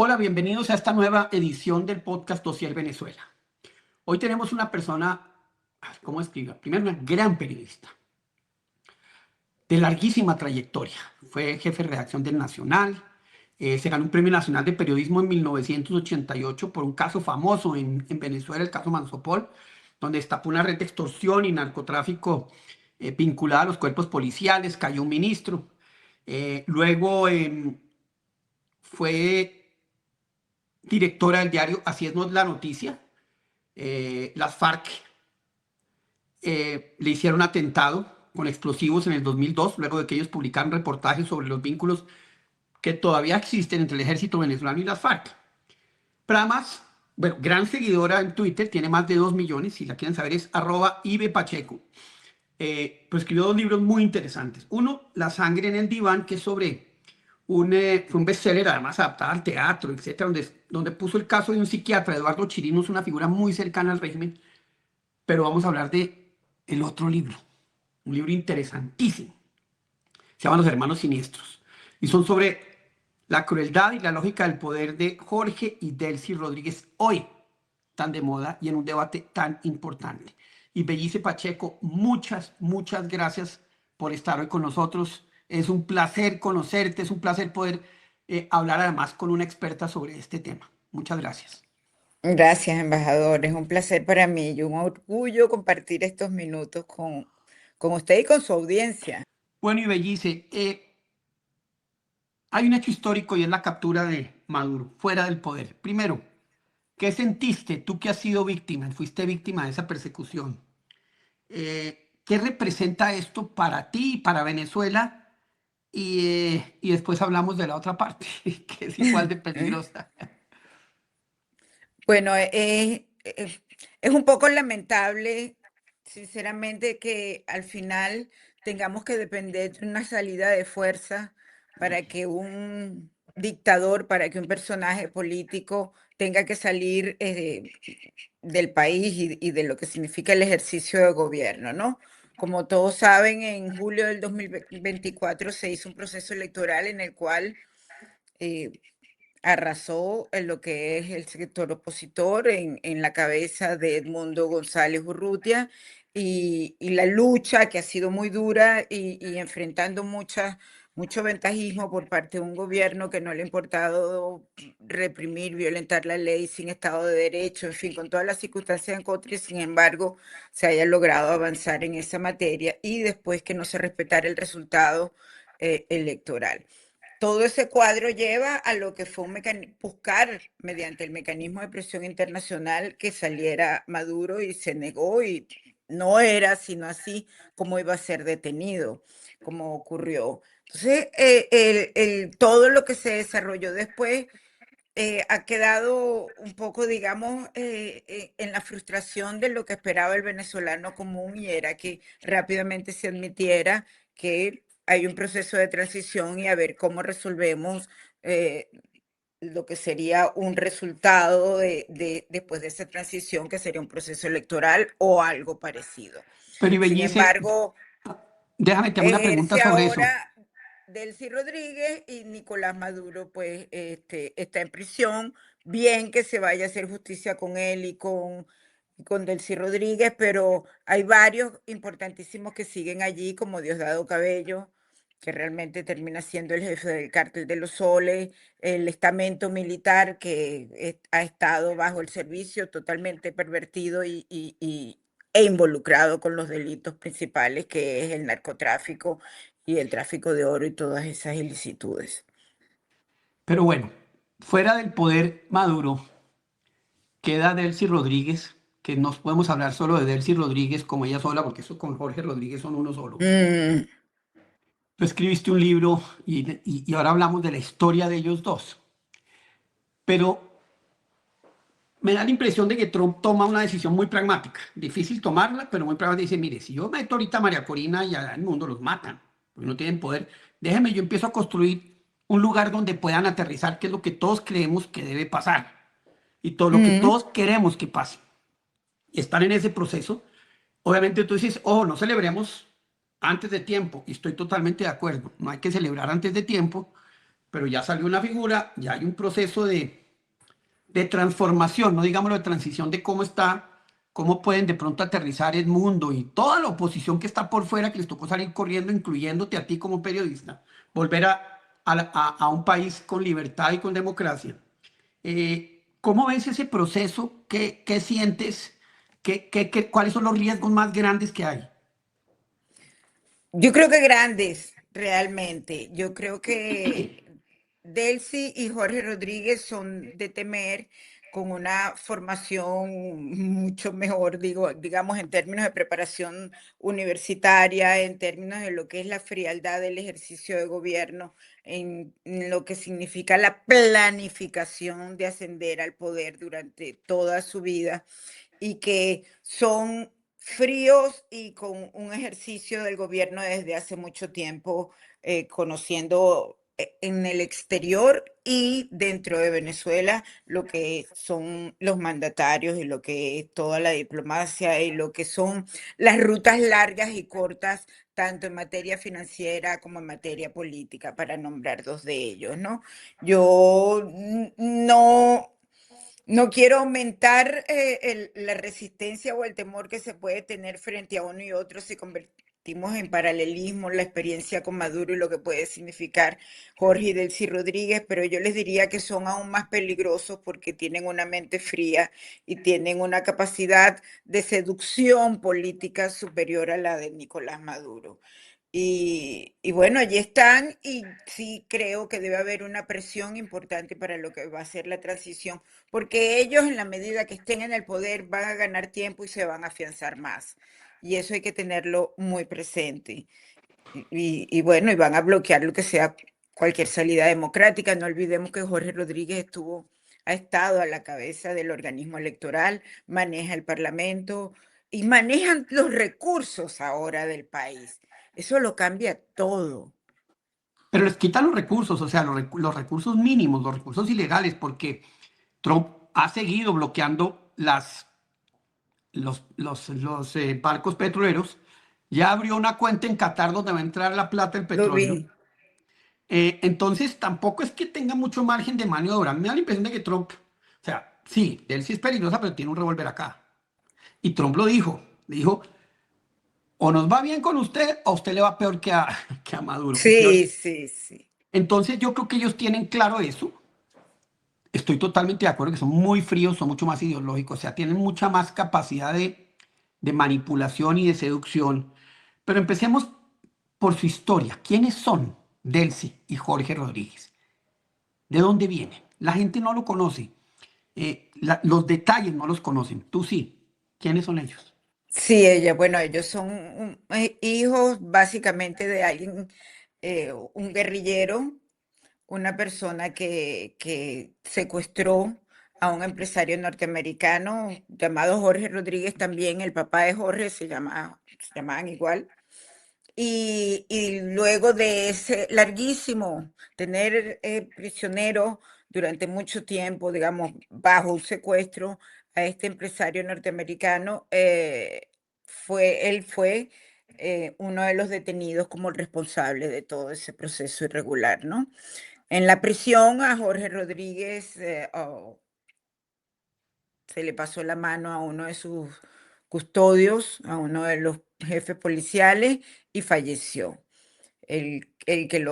Hola, bienvenidos a esta nueva edición del podcast Dossier Venezuela. Hoy tenemos una persona, ¿cómo explicar? Primero, una gran periodista de larguísima trayectoria. Fue jefe de redacción del Nacional, se ganó un premio nacional de periodismo en 1988 por un caso famoso en Venezuela, el caso Mansopol, donde destapó una red de extorsión y narcotráfico vinculada a los cuerpos policiales, cayó un ministro. Luego fue directora del diario Así es la noticia. Las FARC le hicieron atentado con explosivos en el 2002, luego de que ellos publicaron reportajes sobre los vínculos que todavía existen entre el ejército venezolano y las FARC. Pero además, bueno, gran seguidora en Twitter, tiene más de 2 millones, si la quieren saber es @ibepacheco. Pues escribió dos libros muy interesantes. Uno, La sangre en el diván, que es sobre fue un bestseller, además adaptado al teatro, etcétera, donde puso el caso de un psiquiatra, Eduardo Chirinos, una figura muy cercana al régimen. Pero vamos a hablar de el otro libro, un libro interesantísimo. Se llama Los Hermanos Siniestros. Y son sobre la crueldad y la lógica del poder de Jorge y Delcy Rodríguez, hoy tan de moda y en un debate tan importante. Y Bellice Pacheco, muchas gracias por estar hoy con nosotros. Es un placer conocerte, es un placer poder hablar además con una experta sobre este tema. Muchas gracias. Gracias, embajador. Es un placer para mí y un orgullo compartir estos minutos con usted y con su audiencia. Bueno, y Bellice, hay un hecho histórico y es la captura de Maduro, fuera del poder. Primero, ¿qué sentiste tú que has sido víctima, fuiste víctima de esa persecución? ¿Qué representa esto para ti y para Venezuela? Y después hablamos de la otra parte, que es igual de peligrosa. Bueno, es un poco lamentable, sinceramente, que al final tengamos que depender de una salida de fuerza para que un dictador, para que un personaje político tenga que salir del país y de lo que significa el ejercicio de gobierno, ¿no? Como todos saben, en julio del 2024 se hizo un proceso electoral en el cual eh, arrasó en lo que es el sector opositor en la cabeza de Edmundo González Urrutia y la lucha que ha sido muy dura y enfrentando mucho ventajismo por parte de un gobierno que no le ha importado reprimir, violentar la ley sin Estado de Derecho, en fin, con todas las circunstancias en contra, y sin embargo se haya logrado avanzar en esa materia y después que no se respetara el resultado electoral. Todo ese cuadro lleva a lo que fue buscar mediante el mecanismo de presión internacional que saliera Maduro y se negó y no era sino así como iba a ser detenido, como ocurrió. Entonces, todo lo que se desarrolló después ha quedado un poco, digamos, en la frustración de lo que esperaba el venezolano común y era que rápidamente se admitiera que hay un proceso de transición y a ver cómo resolvemos eh, lo que sería un resultado después de esa transición, que sería un proceso electoral o algo parecido. Pero y Sin Bellice, embargo, déjame te hago una pregunta ejerce sobre eso. ahora Delcy Rodríguez y Nicolás Maduro, pues, está en prisión. Bien que se vaya a hacer justicia con él y con Delcy Rodríguez, pero hay varios importantísimos que siguen allí, como Diosdado Cabello, que realmente termina siendo el jefe del Cártel de los Soles, el estamento militar que ha estado bajo el servicio totalmente pervertido e involucrado con los delitos principales, que es el narcotráfico y el tráfico de oro y todas esas ilicitudes. Pero bueno, fuera del poder Maduro, queda Delcy Rodríguez, que no podemos hablar solo de Delcy Rodríguez como ella sola, porque eso con Jorge Rodríguez son uno solo. Mm, Tú escribiste un libro y ahora hablamos de la historia de ellos dos. Pero me da la impresión de que Trump toma una decisión muy pragmática. Difícil tomarla, pero muy pragmática. Dice, mire, si yo meto ahorita a María Corina y al mundo los matan, porque no tienen poder, déjeme, yo empiezo a construir un lugar donde puedan aterrizar, que es lo que todos creemos que debe pasar. Y todo lo que mm, todos queremos que pase. Y están en ese proceso. Obviamente tú dices, oh, no celebremos antes de tiempo. Y estoy totalmente de acuerdo. No hay que celebrar antes de tiempo, pero ya salió una figura, ya hay un proceso de transformación, no digámoslo de transición de cómo está, cómo pueden de pronto aterrizar el mundo y toda la oposición que está por fuera, que les tocó salir corriendo, incluyéndote a ti como periodista, volver a un país con libertad y con democracia. ¿Cómo ves ese proceso? ¿Qué sientes? ¿Cuáles son los riesgos más grandes que hay? Yo creo que grandes, realmente. Yo creo que Delcy y Jorge Rodríguez son de temer con una formación mucho mejor, digamos, en términos de preparación universitaria, en términos de lo que es la frialdad del ejercicio de gobierno, en lo que significa la planificación de ascender al poder durante toda su vida y que son fríos y con un ejercicio del gobierno desde hace mucho tiempo, conociendo en el exterior y dentro de Venezuela lo que son los mandatarios y lo que es toda la diplomacia y lo que son las rutas largas y cortas, tanto en materia financiera como en materia política, para nombrar dos de ellos, ¿no? Yo no quiero aumentar la resistencia o el temor que se puede tener frente a uno y otro si convertimos en paralelismo la experiencia con Maduro y lo que puede significar Jorge y Delcy Rodríguez, pero yo les diría que son aún más peligrosos porque tienen una mente fría y tienen una capacidad de seducción política superior a la de Nicolás Maduro. Y bueno, allí están y sí creo que debe haber una presión importante para lo que va a ser la transición, porque ellos en la medida que estén en el poder van a ganar tiempo y se van a afianzar más. Y eso hay que tenerlo muy presente. Y bueno, y van a bloquear lo que sea cualquier salida democrática. No olvidemos que Jorge Rodríguez ha estado a la cabeza del organismo electoral, maneja el Parlamento y manejan los recursos ahora del país. Eso lo cambia todo. Pero les quitan los recursos, o sea, los recursos mínimos, los recursos ilegales, porque Trump ha seguido bloqueando los barcos petroleros. Ya abrió una cuenta en Qatar donde va a entrar la plata del Lo petróleo. vi. Entonces, tampoco es que tenga mucho margen de maniobra. Me da la impresión de que Trump, o sea, sí, él sí es peligrosa, pero tiene un revólver acá. Y Trump lo dijo. Dijo, o nos va bien con usted, o a usted le va peor que a Maduro. Y peor. Sí, sí, sí. Entonces, yo creo que ellos tienen claro eso. Estoy totalmente de acuerdo que son muy fríos, son mucho más ideológicos, o sea, tienen mucha más capacidad de manipulación y de seducción. Pero empecemos por su historia. ¿Quiénes son Delcy y Jorge Rodríguez? ¿De dónde vienen? La gente no lo conoce. Los detalles no los conocen. Tú sí. ¿Quiénes son ellos? Sí, bueno, ellos son hijos básicamente de alguien, un guerrillero, una persona que secuestró a un empresario norteamericano llamado Jorge Rodríguez también, el papá de Jorge se llamaban igual. Y luego de ese larguísimo, tener prisionero durante mucho tiempo, digamos, bajo un secuestro a este empresario norteamericano, él fue uno de los detenidos como el responsable de todo ese proceso irregular, ¿no? En la prisión a Jorge Rodríguez se le pasó la mano a uno de sus custodios, a uno de los jefes policiales y falleció. El que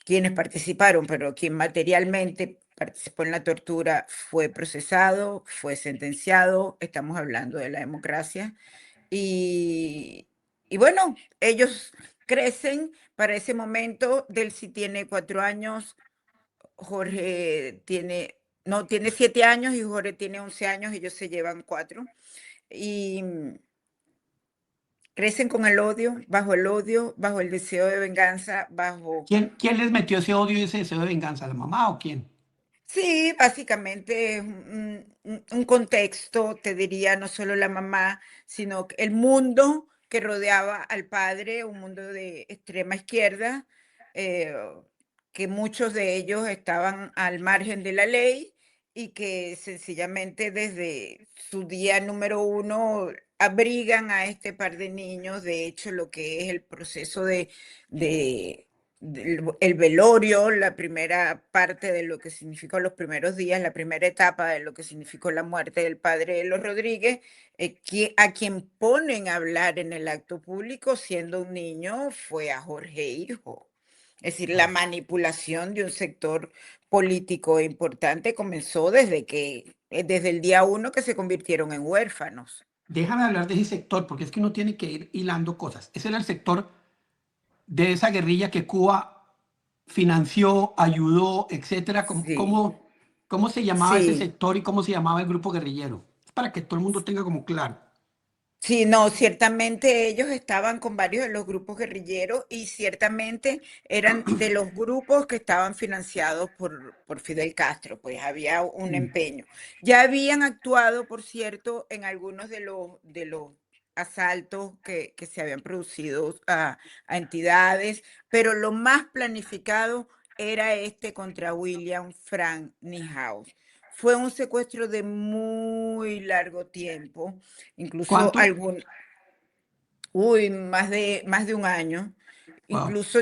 quienes participaron, pero quien materialmente participó en la tortura fue procesado, fue sentenciado, estamos hablando de la democracia, y, y bueno, ellos crecen para ese momento. Delcy tiene 4 años, Jorge no, tiene 7 años y Jorge tiene 11 años, ellos se llevan 4. Y crecen con el odio, bajo el deseo de venganza, bajo... ¿Quién les metió ese odio y ese deseo de venganza? ¿La mamá o quién? Sí, básicamente es un contexto, te diría, no solo la mamá, sino el mundo que rodeaba al padre, un mundo de extrema izquierda, eh, que muchos de ellos estaban al margen de la ley y que sencillamente desde su día número uno abrigan a este par de niños. De hecho, lo que es el proceso de el velorio, la primera parte de lo que significó los primeros días, la primera etapa de lo que significó la muerte del padre de los Rodríguez, a quien ponen a hablar en el acto público siendo un niño fue a Jorge Hijo. Es decir, la Wow. manipulación de un sector político importante comenzó desde el día uno que se convirtieron en huérfanos. Déjame hablar de ese sector, porque es que uno tiene que ir hilando cosas. Ese era el sector de esa guerrilla que Cuba financió, ayudó, etcétera. Sí, Cómo se llamaba ese sí. sector y cómo se llamaba el grupo guerrillero? Es para que todo el mundo tenga como claro. Sí, no, ciertamente ellos estaban con varios de los grupos guerrilleros y ciertamente eran de los grupos que estaban financiados por Fidel Castro, pues había un Mm. empeño. Ya habían actuado, por cierto, en algunos de los asaltos que se habían producido a entidades, pero lo más planificado era este contra William Frank Nihouse. Fue un secuestro de muy largo tiempo. Incluso ¿Cuánto? más de un año. Wow. Incluso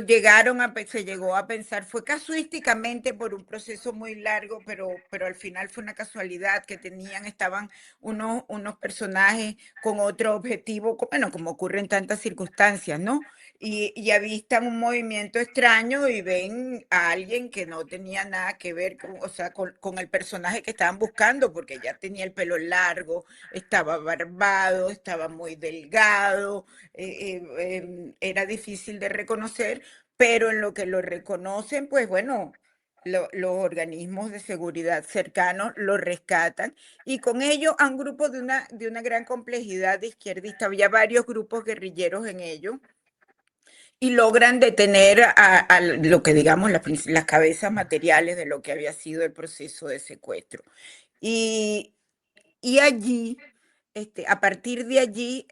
se llegó a pensar, fue casuísticamente por un proceso muy largo, pero al final fue una casualidad que estaban unos personajes con otro objetivo, bueno, como ocurre en tantas circunstancias, ¿no? Y avistan un movimiento extraño y ven a alguien que no tenía nada que ver o sea, con el personaje que estaban buscando, porque ya tenía el pelo largo, estaba barbado, estaba muy delgado, era difícil de reconocer, pero en lo que lo reconocen, pues bueno, los organismos de seguridad cercanos lo rescatan y con ello a un grupo de una gran complejidad de izquierdistas, había varios grupos guerrilleros en ello y logran detener a lo que digamos las cabezas materiales de lo que había sido el proceso de secuestro. Y, y allí, a partir de allí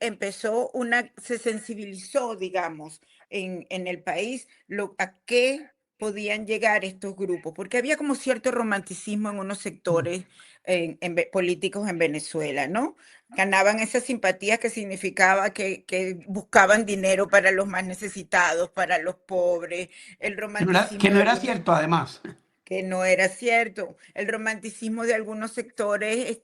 se sensibilizó, digamos, en el país a qué podían llegar estos grupos, porque había como cierto romanticismo en unos Mm. sectores políticos en Venezuela, ¿no? Ganaban esa simpatía que significaba que buscaban dinero para los más necesitados, para los pobres, el Que romanticismo no de era algunos cierto, además. que no era cierto, el romanticismo de algunos sectores,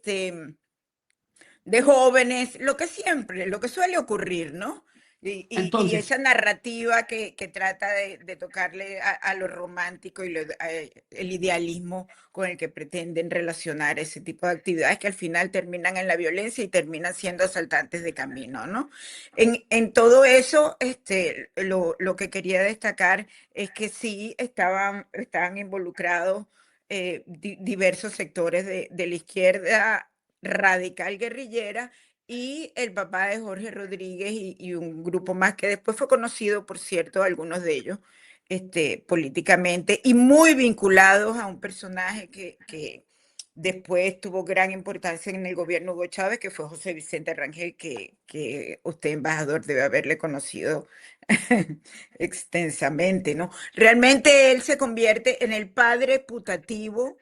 de jóvenes, lo que siempre, lo que suele ocurrir, ¿no? Y Entonces, esa narrativa que trata de tocarle a lo romántico y el idealismo con el que pretenden relacionar ese tipo de actividades que al final terminan en la violencia y terminan siendo asaltantes de camino, ¿no? En todo eso, lo que quería destacar es que sí estaban involucrados diversos sectores de la izquierda radical guerrillera y el papá de Jorge Rodríguez y un grupo más que después fue conocido, por cierto, algunos de ellos, políticamente y muy vinculados a un personaje que después tuvo gran importancia en el gobierno de Hugo Chávez, que fue José Vicente Rangel, que usted, embajador, debe haberle conocido extensamente, ¿no? Realmente él se convierte en el padre putativo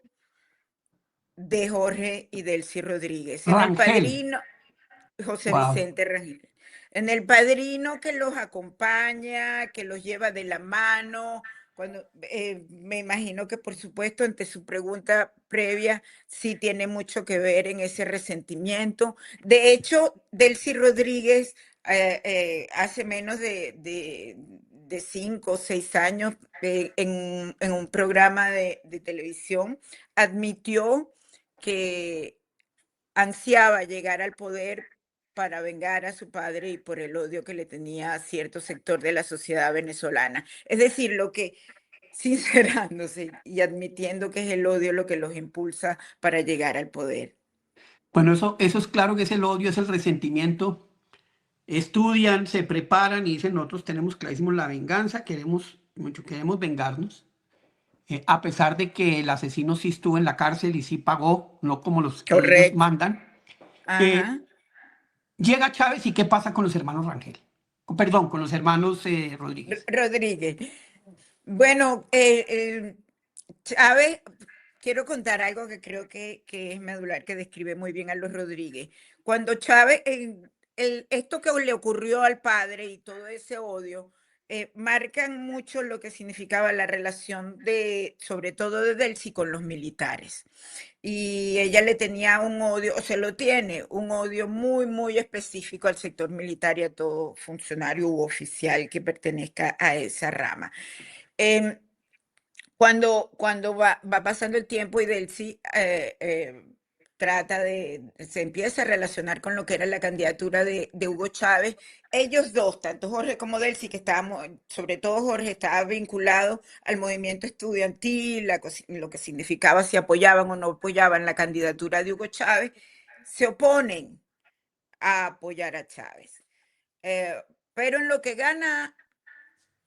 de Jorge y Delcy Rodríguez, en el Rangel. padrino, José Wow. Vicente Rangel, en el padrino que los acompaña, que los lleva de la mano. Cuando me imagino que, por supuesto, ante su pregunta previa, sí tiene mucho que ver en ese resentimiento. De hecho, Delcy Rodríguez, hace menos de 5 o 6 años, en un programa de televisión, admitió que ansiaba llegar al poder para vengar a su padre y por el odio que le tenía a cierto sector de la sociedad venezolana. Es decir, lo que, sincerándose y admitiendo que es el odio lo que los impulsa para llegar al poder. Bueno, eso es claro que es el odio, es el resentimiento. Estudian, se preparan y dicen, nosotros tenemos clarísimo la venganza, queremos mucho, queremos vengarnos. A pesar de que el asesino sí estuvo en la cárcel y sí pagó, no como los que ellos Correcto. mandan. Ajá. Eh, Llega Chávez y ¿qué pasa con los hermanos Rangel? Perdón, con los hermanos Rodríguez. Rodríguez. Bueno, Chávez, quiero contar algo que creo que es medular, que describe muy bien a los Rodríguez. Cuando Chávez, esto que le ocurrió al padre y todo ese odio, marcan mucho lo que significaba la relación de, sobre todo de Delcy con los militares. Y ella le tenía un odio, o se lo tiene, un odio muy, muy específico al sector militar y a todo funcionario u oficial que pertenezca a esa rama. Em, cuando va pasando el tiempo y Delcy se empieza a relacionar con lo que era la candidatura de Hugo Chávez, ellos dos, tanto Jorge como Delcy, que estábamos, sobre todo Jorge, estaba vinculado al movimiento estudiantil, lo que significaba si apoyaban o no apoyaban la candidatura de Hugo Chávez, se oponen a apoyar a Chávez. Eh, pero en lo que gana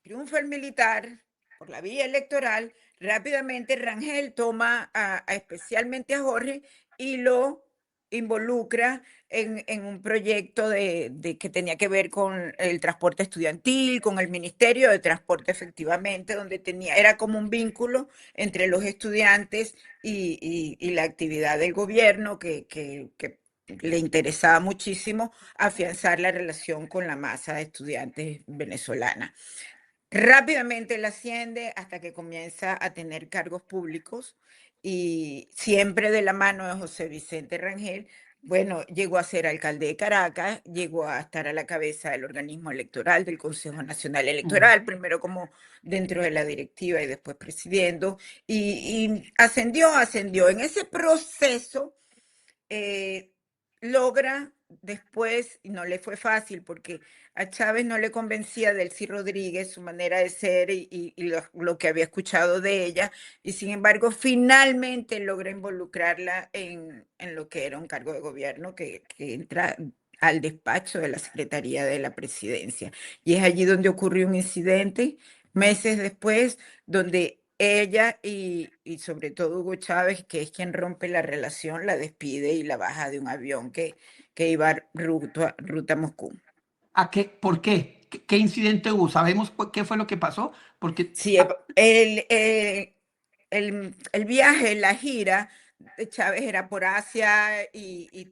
triunfa el militar por la vía electoral, rápidamente Rangel toma especialmente a Jorge y lo involucra en un proyecto que tenía que ver con el transporte estudiantil, con el Ministerio de Transporte efectivamente, donde era como un vínculo entre los estudiantes y la actividad del gobierno que le interesaba muchísimo afianzar la relación con la masa de estudiantes venezolana. Rápidamente él asciende hasta que comienza a tener cargos públicos y siempre de la mano de José Vicente Rangel. Bueno, llegó a ser alcalde de Caracas, llegó a estar a la cabeza del organismo electoral, del Consejo Nacional Electoral, primero como dentro de la directiva y después presidiendo, y ascendió. En ese proceso logra después, y no le fue fácil porque a Chávez no le convencía Delcy Rodríguez, su manera de ser y lo que había escuchado de ella, y sin embargo finalmente logra involucrarla en lo que era un cargo de gobierno que entra al despacho de la Secretaría de la Presidencia. Y es allí donde ocurrió un incidente, meses después, donde ella y sobre todo Hugo Chávez, que es quien rompe la relación, la despide y la baja de un avión que iba ruta a Moscú. ¿A qué? ¿Por qué? ¿Qué incidente hubo? ¿Sabemos qué fue lo que pasó? Porque, Sí, el viaje, la gira de Chávez era por Asia y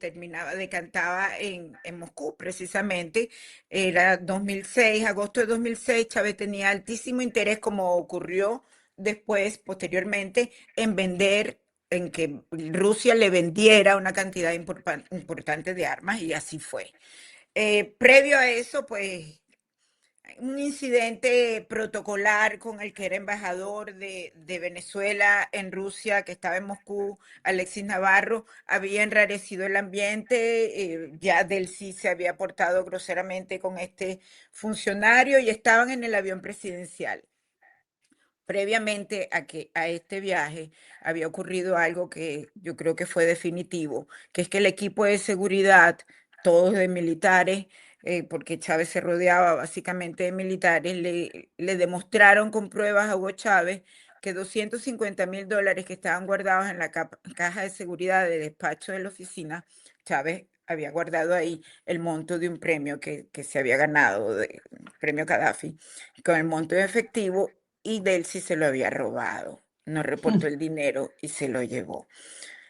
decantaba en Moscú, precisamente. Era 2006, agosto de 2006. Chávez tenía altísimo interés, como ocurrió después, posteriormente, en vender, en que Rusia le vendiera una cantidad importante de armas, y así fue. Previo a eso, pues un incidente protocolar con el que era embajador de Venezuela en Rusia, que estaba en Moscú, Alexis Navarro, había enrarecido el ambiente, ya Delcy se había portado groseramente con este funcionario y estaban en el avión presidencial. Previamente a este viaje había ocurrido algo que yo creo que fue definitivo, que es que el equipo de seguridad, todos de militares, porque Chávez se rodeaba básicamente de militares, le demostraron con pruebas a Hugo Chávez que $250,000 que estaban guardados en la caja de seguridad del despacho de la oficina, Chávez había guardado ahí el monto de un premio que se había ganado, premio Gaddafi, con el monto de efectivo, y Delcy se lo había robado. No reportó el dinero y se lo llevó.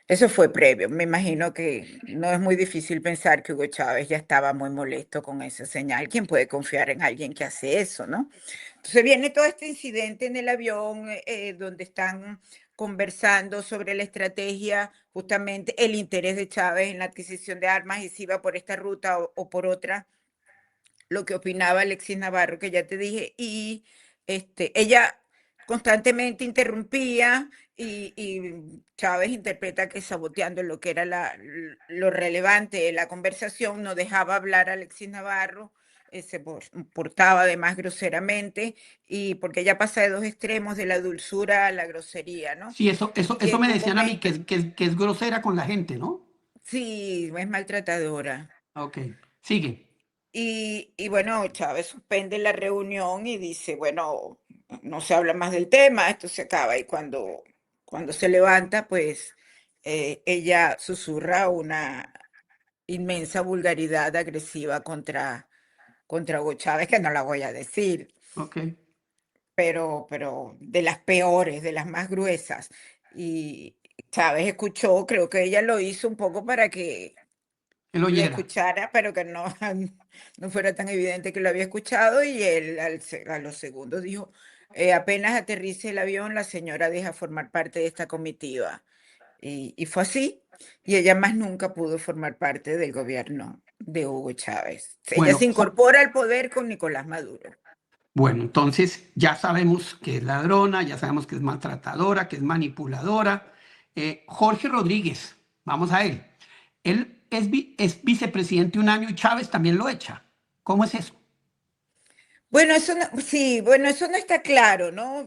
Eso fue previo. Me imagino que no es muy difícil pensar que Hugo Chávez ya estaba muy molesto con esa señal. ¿Quién puede confiar en alguien que hace eso, no? Entonces viene todo este incidente en el avión donde están conversando sobre la estrategia, justamente el interés de Chávez en la adquisición de armas y si iba por esta ruta o por otra, lo que opinaba Alexis Navarro, que ya te dije, y ella constantemente interrumpía y Chávez interpreta que saboteando lo que era lo relevante de la conversación, no dejaba hablar a Alexis Navarro, se portaba además groseramente, y porque ella pasa de dos extremos, de la dulzura a la grosería, ¿no? sí, eso Y me en un decían a mí, momento, que es grosera con la gente, ¿no? sí, es maltratadora. Ok, sigue. Y bueno, Chávez suspende la reunión y dice, bueno, no se habla más del tema, esto se acaba. Y cuando se levanta, pues ella susurra una inmensa vulgaridad agresiva contra Hugo Chávez, que no la voy a decir, Ok. pero de las peores, de las más gruesas. Y Chávez escuchó, creo que ella lo hizo un poco para que él lo oyera. escuchara, pero que no, no fuera tan evidente que lo había escuchado. Y él a los segundos dijo, apenas aterrice el avión, la señora deja formar parte de esta comitiva. Y fue así. Y ella más nunca pudo formar parte del gobierno de Hugo Chávez. Ella se Bueno, incorpora al poder con Nicolás Maduro. bueno, entonces ya sabemos que es ladrona, ya sabemos que es maltratadora, que es manipuladora. Jorge Rodríguez, vamos a él. Él es vicepresidente un año y Chávez también lo echa. ¿Cómo es eso? Bueno, eso no, sí, bueno, eso no está claro, ¿no?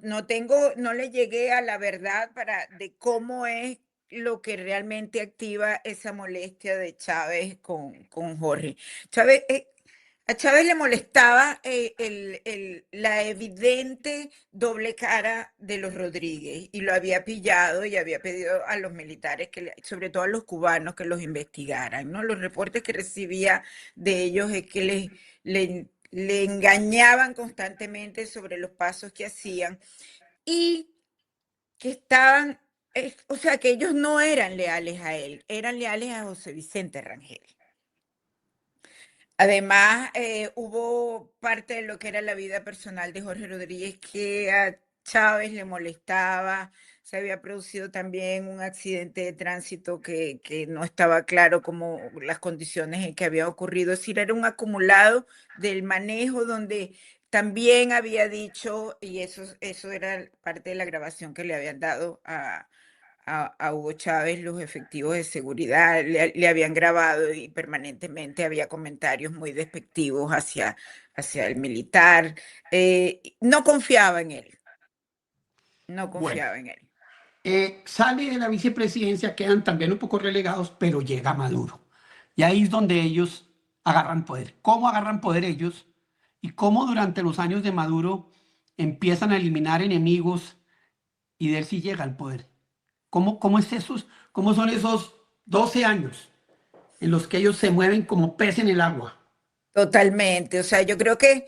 No tengo, no le llegué a la verdad de cómo es lo que realmente activa esa molestia de Chávez con Jorge. Chávez, a Chávez le molestaba la evidente doble cara de los Rodríguez y lo había pillado y había pedido a los militares, sobre todo a los cubanos, que los investigaran, ¿no? Los reportes que recibía de ellos es que le engañaban constantemente sobre los pasos que hacían y que estaban, o sea, que ellos no eran leales a él, eran leales a José Vicente Rangel. Además, hubo parte de lo que era la vida personal de Jorge Rodríguez que a Chávez le molestaba. Se había producido también un accidente de tránsito que no estaba claro como las condiciones en que había ocurrido. Es decir, era un acumulado del manejo donde también había dicho, y eso era parte de la grabación que le habían dado a Hugo Chávez, los efectivos de seguridad le habían grabado y permanentemente había comentarios muy despectivos hacia el militar. No confiaba en él, no Bueno, confiaba en él. sale de la vicepresidencia, quedan también un poco relegados, pero llega Maduro. Y ahí es donde ellos agarran poder. ¿Cómo agarran poder ellos? Y cómo durante los años de Maduro empiezan a eliminar enemigos y de él sí llega al poder. ¿Cómo es esos, cómo son esos 12 años en los que ellos se mueven como pez en el agua? Totalmente, o sea, yo creo que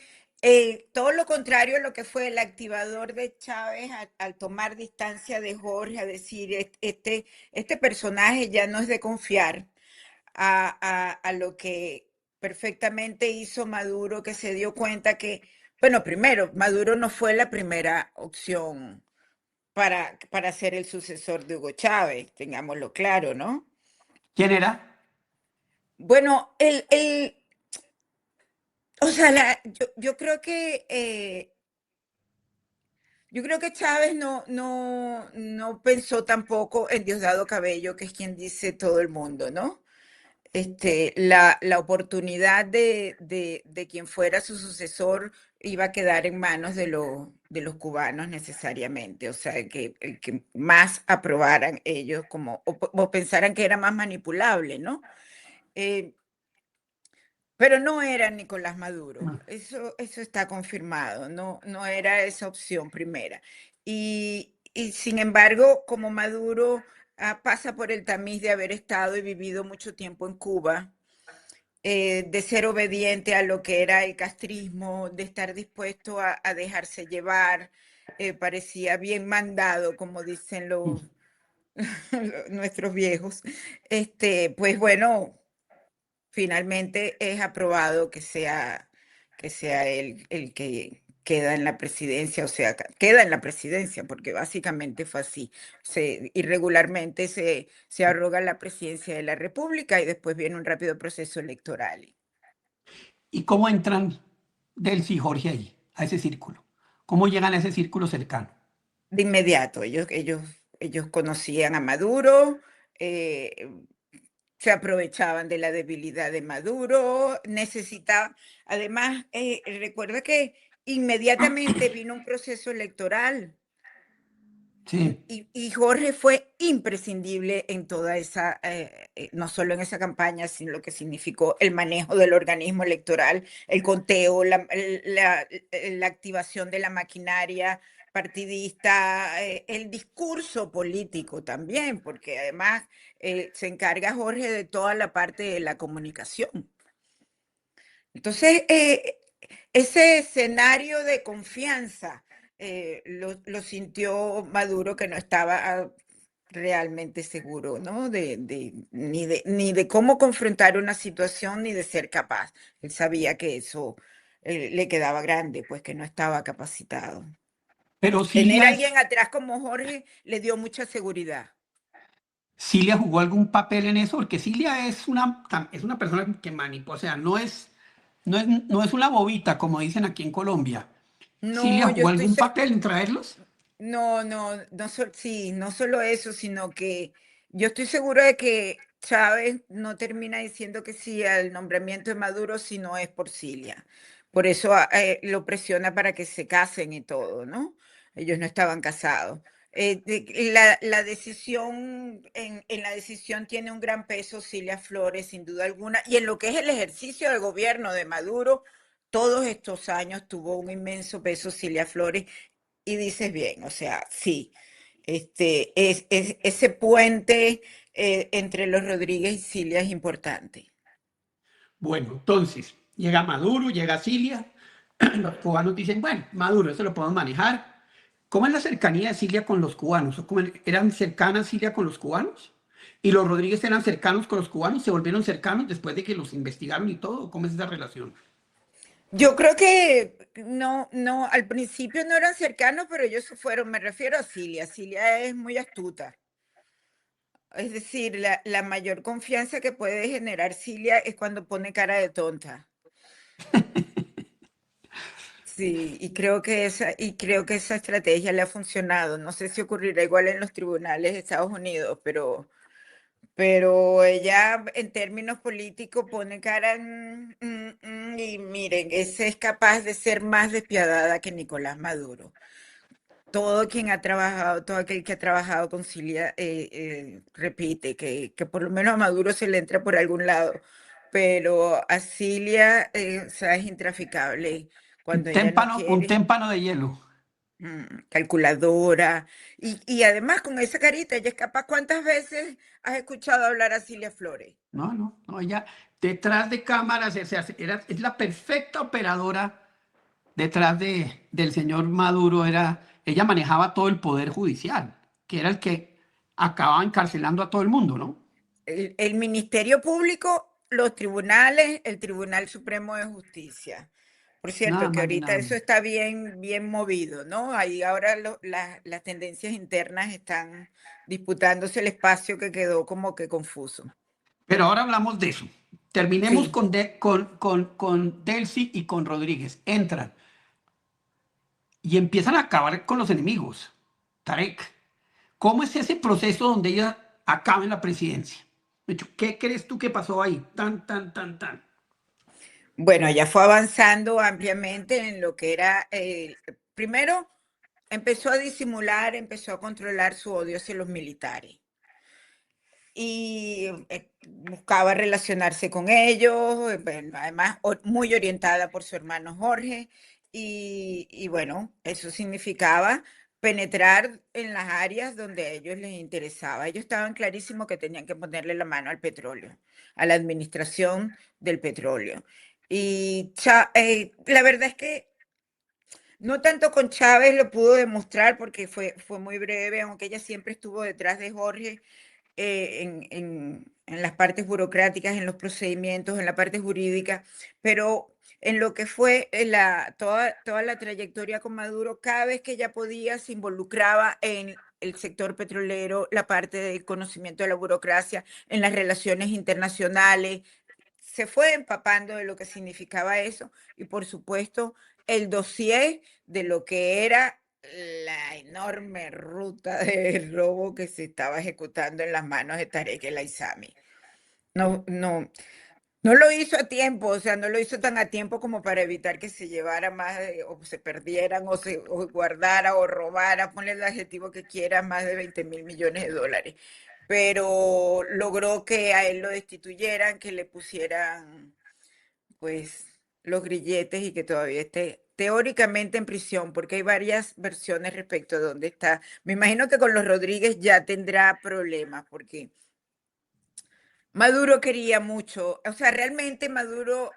todo lo contrario a lo que fue el activador de Chávez al tomar distancia de Jorge, a decir, este personaje ya no es de confiar, a lo que perfectamente hizo Maduro, que se dio cuenta que, bueno, primero, Maduro no fue la primera opción para ser el sucesor de Hugo Chávez, tengámoslo claro, ¿no? ¿Quién era? Bueno, o sea, yo creo que Chávez no pensó tampoco en Diosdado Cabello, que es quien dice todo el mundo, ¿no? La oportunidad de quien fuera su sucesor iba a quedar en manos de los cubanos necesariamente, o sea, que más aprobaran ellos como, o pensaran que era más manipulable, ¿no? Eh, pero no era Nicolás Maduro, eso está confirmado, no era esa opción primera. Y sin embargo, como Maduro pasa por el tamiz de haber estado y vivido mucho tiempo en Cuba, de ser obediente a lo que era el castrismo, de estar dispuesto a dejarse llevar, parecía bien mandado, como dicen nuestros viejos. Pues bueno, finalmente es aprobado que sea él el que queda en la presidencia, o sea, queda en la presidencia, porque básicamente fue así. Irregularmente se arroga la presidencia de la República y después viene un rápido proceso electoral. ¿Y cómo entran Delcy y Jorge ahí, a ese círculo? ¿Cómo llegan a ese círculo cercano? De inmediato, ellos conocían a Maduro, eh, se aprovechaban de la debilidad de Maduro, necesitaban, además, recuerda que inmediatamente vino un proceso electoral Sí. y Jorge fue imprescindible en toda esa, no solo en esa campaña, sino lo que significó el manejo del organismo electoral, el conteo, la activación de la maquinaria partidista, el discurso político también, porque además se encarga Jorge de toda la parte de la comunicación. Entonces, ese escenario de confianza lo sintió Maduro, que no estaba realmente seguro, ¿no? Ni de cómo confrontar una situación, ni de ser capaz. Él sabía que eso le quedaba grande, pues que no estaba capacitado. Pero Tener a alguien atrás como Jorge le dio mucha seguridad. Cilia jugó algún papel en eso, porque Cilia es una persona que manipula, o sea, no es una bobita, como dicen aquí en Colombia. ¿Cilia No, yo jugó estoy, algún papel en traerlos? sí, no solo eso, sino que yo estoy segura de que Chávez no termina diciendo que sí al nombramiento de Maduro si no es por Cilia. Por eso lo presiona para que se casen y todo, ¿no? Ellos no estaban casados. La decisión, en la decisión tiene un gran peso Cilia Flores, sin duda alguna, y en lo que es el ejercicio del gobierno de Maduro, todos estos años tuvo un inmenso peso Cilia Flores y dices bien, o sea, sí, ese puente entre los Rodríguez y Cilia es importante. Bueno, entonces, llega Maduro, llega Cilia, los cubanos dicen, bueno, Maduro, eso lo podemos manejar. ¿Cómo es la cercanía de Cilia con los cubanos? ¿O eran cercanas Cilia con los cubanos? ¿Y los Rodríguez eran cercanos con los cubanos? ¿Se volvieron cercanos después de que los investigaron y todo? ¿Cómo es esa relación? Yo creo que al principio no eran cercanos, pero ellos se fueron, me refiero a Cilia. Cilia es muy astuta. Es decir, la mayor confianza que puede generar Cilia es cuando pone cara de tonta. Sí, y creo que esa estrategia le ha funcionado. No sé si ocurrirá igual en los tribunales de Estados Unidos, pero ella en términos políticos pone cara y miren, esa es capaz de ser más despiadada que Nicolás Maduro. Todo quien ha trabajado, todo aquel que ha trabajado con Cilia repite que por lo menos a Maduro se le entra por algún lado, pero a Cilia o sea, es intraficable cuando ella no Un quiere. témpano de hielo. Calculadora. Y además con esa carita, ella es capaz. ¿Cuántas veces has escuchado hablar a Cilia Flores? No, ella detrás de cámaras es la perfecta operadora detrás del señor Maduro, ella manejaba todo el poder judicial, que era el que acababa encarcelando a todo el mundo, ¿no? El Ministerio Público, los tribunales, el Tribunal Supremo de Justicia. Por Nada cierto, que más ni ahorita nada eso menos. está bien movido, ¿no? Ahí ahora las tendencias internas están disputándose el espacio que quedó como que confuso. Pero ahora hablamos de eso. Terminemos Sí. con Delcy y con Rodríguez. Entran y empiezan a acabar con los enemigos. Tarek, ¿cómo es ese proceso donde ella acaba en la presidencia? De hecho, ¿qué crees tú que pasó ahí? Tan. Bueno, ella fue avanzando ampliamente en lo que era, primero empezó a disimular, empezó a controlar su odio hacia los militares y buscaba relacionarse con ellos, bueno, además muy orientada por su hermano Jorge y bueno, eso significaba penetrar en las áreas donde a ellos les interesaba. Ellos estaban clarísimos que tenían que ponerle la mano al petróleo, a la administración del petróleo. La verdad es que no tanto con Chávez lo pudo demostrar porque fue muy breve, aunque ella siempre estuvo detrás de Jorge en las partes burocráticas, en los procedimientos, en la parte jurídica, pero en lo que fue toda la trayectoria con Maduro, cada vez que ella podía se involucraba en el sector petrolero, la parte del conocimiento de la burocracia, en las relaciones internacionales, se fue empapando de lo que significaba eso y por supuesto el dossier de lo que era la enorme ruta de robo que se estaba ejecutando en las manos de Tarek El Aissami. No, no, no lo hizo a tiempo, o sea, no lo hizo tan a tiempo como para evitar que se llevara más, o se perdieran, o guardara, o robara, ponle el adjetivo que quiera, más de 20.000 millones de dólares. Pero logró que a él lo destituyeran, que le pusieran, pues, los grilletes y que todavía esté teóricamente en prisión, porque hay varias versiones respecto a dónde está. Me imagino que con los Rodríguez ya tendrá problemas, porque Maduro quería mucho, o sea, realmente Maduro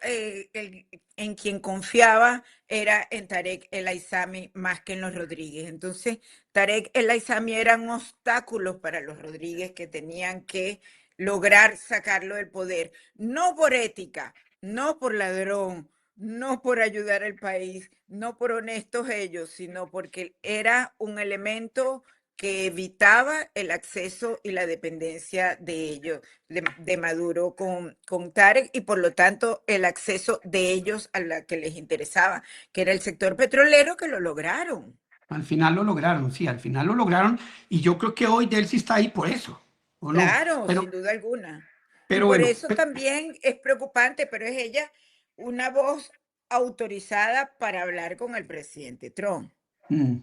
en quien confiaba era en Tarek El Aissami más que en los Rodríguez. Entonces, Tarek El Aissami eran obstáculos para los Rodríguez que tenían que lograr sacarlo del poder, no por ética, no por ladrón, no por ayudar al país, no por honestos ellos, sino porque era un elemento que evitaba el acceso y la dependencia de ellos de Maduro con Tarek y por lo tanto el acceso de ellos a la que les interesaba, que era el sector petrolero, que lo lograron. Al final lo lograron, sí, al final lo lograron y yo creo que hoy Delcy está ahí por eso, ¿o no? Claro, sin duda alguna. Y Pero por bueno, eso también es preocupante, pero es ella una voz autorizada para hablar con el presidente Trump. mm,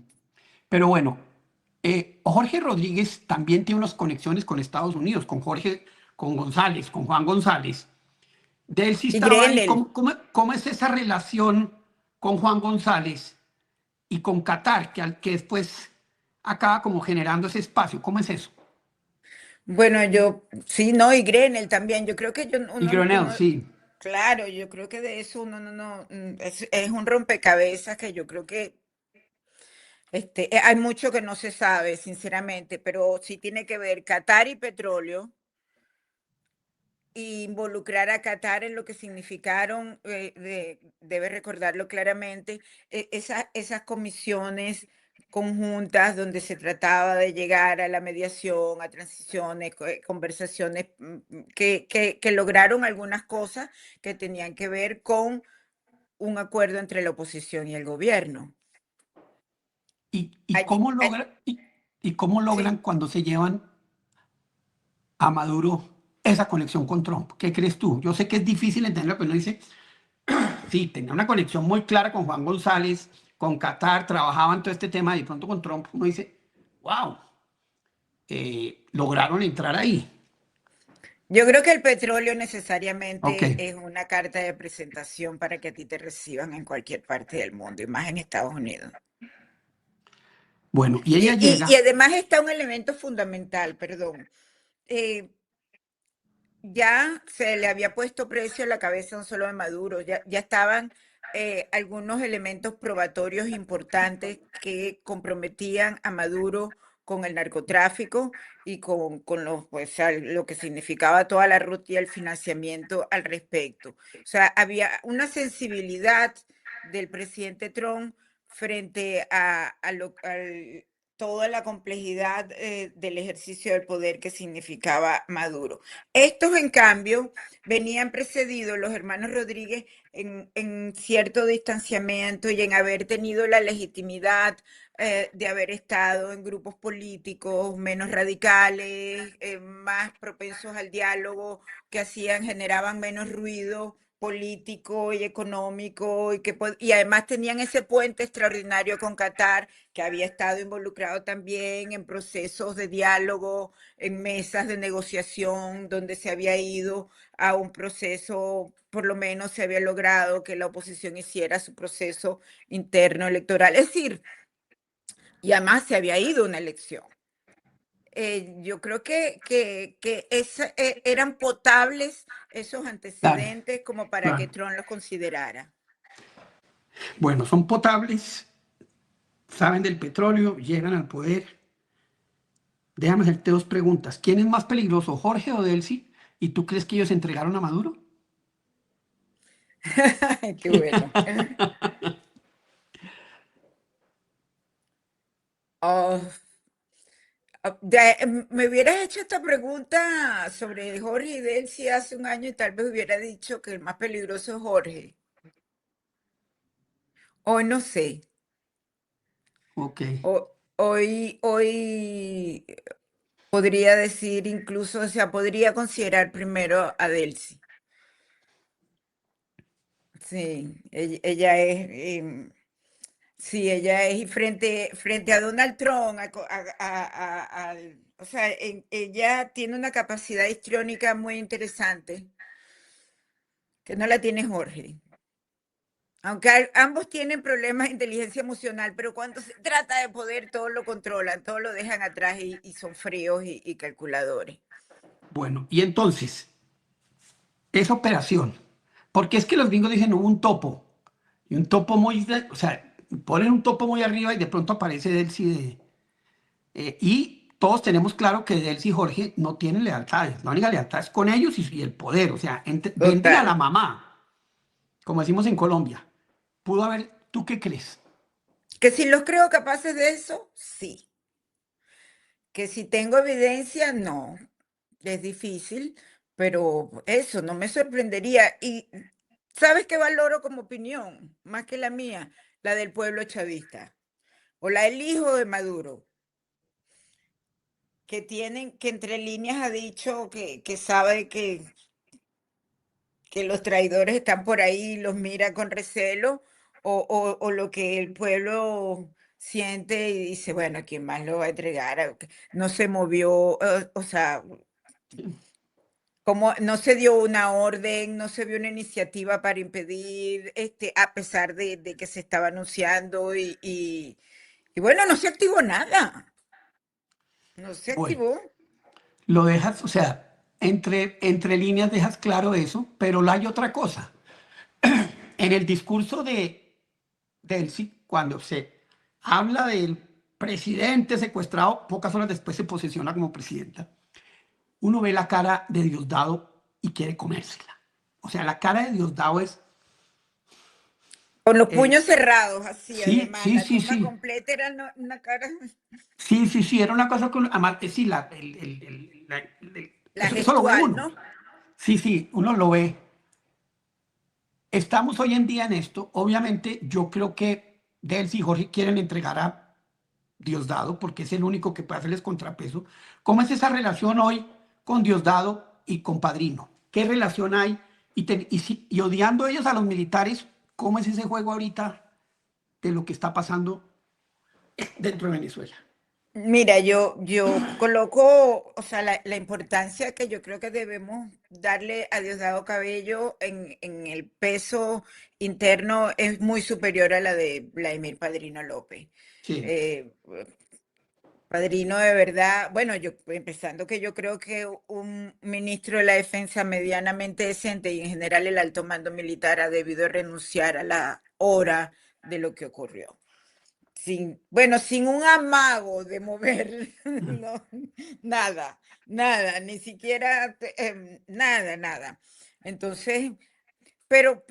pero bueno, Jorge Rodríguez también tiene unas conexiones con Estados Unidos, con Jorge, con González, con Juan González. Delcy Y estaba ahí. Grenell, ¿Cómo es esa relación con Juan González y con Qatar, que después acaba como generando ese espacio? ¿Cómo es eso? bueno, yo, sí, no, y Grenell también, yo creo que Y Gronell, sí. claro, yo creo que de eso uno no, es un rompecabezas que yo creo que hay mucho que no se sabe, sinceramente, pero sí tiene que ver Qatar y petróleo, y involucrar a Qatar en lo que significaron, debe recordarlo claramente, esas comisiones conjuntas donde se trataba de llegar a la mediación, a transiciones, conversaciones que lograron algunas cosas que tenían que ver con un acuerdo entre la oposición y el gobierno. ¿Y Allí, cómo y cómo logran sí. cuando se llevan a Maduro esa conexión con Trump? ¿Qué crees tú? Yo sé que es difícil entenderlo, pero uno dice, sí, tenía una conexión muy clara con Juan González, con Qatar, trabajaban todo este tema, y de pronto con Trump uno dice, wow, lograron entrar ahí. Yo creo que el petróleo Ok, necesariamente es una carta de presentación para que a ti te reciban en cualquier parte del mundo, y más en Estados Unidos. bueno, y ella Y llega, además está un elemento fundamental, perdón. eh, ya se le había puesto precio a la cabeza no solo de Maduro, ya estaban algunos elementos probatorios importantes que comprometían a Maduro con el narcotráfico y con los, pues, lo que significaba toda la ruta y el financiamiento al respecto. O sea, había una sensibilidad del presidente Trump frente toda la complejidad del ejercicio del poder que significaba Maduro. Estos, en cambio, venían precedidos los hermanos Rodríguez en cierto distanciamiento y en haber tenido la legitimidad de haber estado en grupos políticos menos radicales, más propensos al diálogo, que generaban menos ruido político y económico y además tenían ese puente extraordinario con Qatar, que había estado involucrado también en procesos de diálogo, en mesas de negociación donde se había ido a un proceso, por lo menos se había logrado que la oposición hiciera su proceso interno electoral. Es decir, y además se había ido una elección. Yo creo que eran potables esos claro, antecedentes como para que claro. Trump los considerara. Bueno, son potables, saben del petróleo, llegan al poder. Déjame hacerte dos preguntas. ¿Quién es más peligroso, Jorge o Delcy? ¿Y tú crees que ellos entregaron a Maduro? Qué bueno. Oh, me hubieras hecho esta pregunta sobre Jorge y Delcy hace un año y tal vez hubiera dicho que el más peligroso es Jorge. Hoy no sé. Ok, Hoy podría decir incluso, o sea, podría considerar primero a Delcy. Sí, ella es, sí, ella es, y frente a Donald Trump, o sea, ella tiene una capacidad histriónica muy interesante, que no la tiene Jorge. Aunque ambos tienen problemas de inteligencia emocional, pero cuando se trata de poder, todo lo controlan, todo lo dejan atrás y son fríos y calculadores. bueno, y entonces, esa operación. Porque es que los gringos dicen hubo un topo. Y un topo muy, o sea, ponen un topo muy arriba y de pronto aparece Delcy y todos tenemos claro que Delcy y Jorge no tienen lealtades. La única lealtad es con ellos y el poder. O sea, venden a la Total. mamá, como decimos en Colombia. Pudo haber, ¿tú qué crees? Que si los creo capaces de eso, sí. Que si tengo evidencia, no. Es difícil, pero eso no me sorprendería. Y ¿sabes qué valoro como opinión? Más que la mía, la del pueblo chavista o la del hijo de Maduro, que tienen, que entre líneas ha dicho que sabe que los traidores están por ahí y los mira con recelo, o lo que el pueblo siente y dice, bueno, ¿a quién más lo va a entregar? No se movió, o sea, como no se dio una orden, no se vio una iniciativa para impedir, a pesar de que se estaba anunciando y bueno, no se activó nada, no se Bueno, activó. lo dejas, o sea, entre líneas dejas claro eso, pero hay otra cosa. En el discurso de Delcy, cuando se habla del presidente secuestrado, pocas horas después se posesiona como presidenta, uno ve la cara de Diosdado y quiere comérsela. O sea, la cara de Diosdado es, Con los eh, puños cerrados, así, sí, además, sí, la sí, toma sí, completa era una cara, sí, sí, sí, era una cosa que, además, sí, la eso lo ve gestual, uno. ¿no? Sí, sí, uno lo ve. Estamos hoy en día en esto. Obviamente, yo creo que Delcy y Jorge quieren entregar a Diosdado porque es el único que puede hacerles contrapeso. ¿Cómo es esa relación hoy con Diosdado y con Padrino? ¿Qué relación hay? Y odiando ellos a los militares, ¿cómo es ese juego ahorita de lo que está pasando dentro de Venezuela? Mira, yo coloco, o sea, la importancia que yo creo que debemos darle a Diosdado Cabello en el peso interno es muy superior a la de Vladimir Padrino López. Sí, Eh, Padrino de verdad, bueno, yo empezando que yo creo que un ministro de la Defensa medianamente decente y en general el alto mando militar ha debido renunciar a la hora de lo que ocurrió. Sin, bueno, sin un amago de mover, no, nada, nada, ni siquiera, nada, nada. Entonces, pero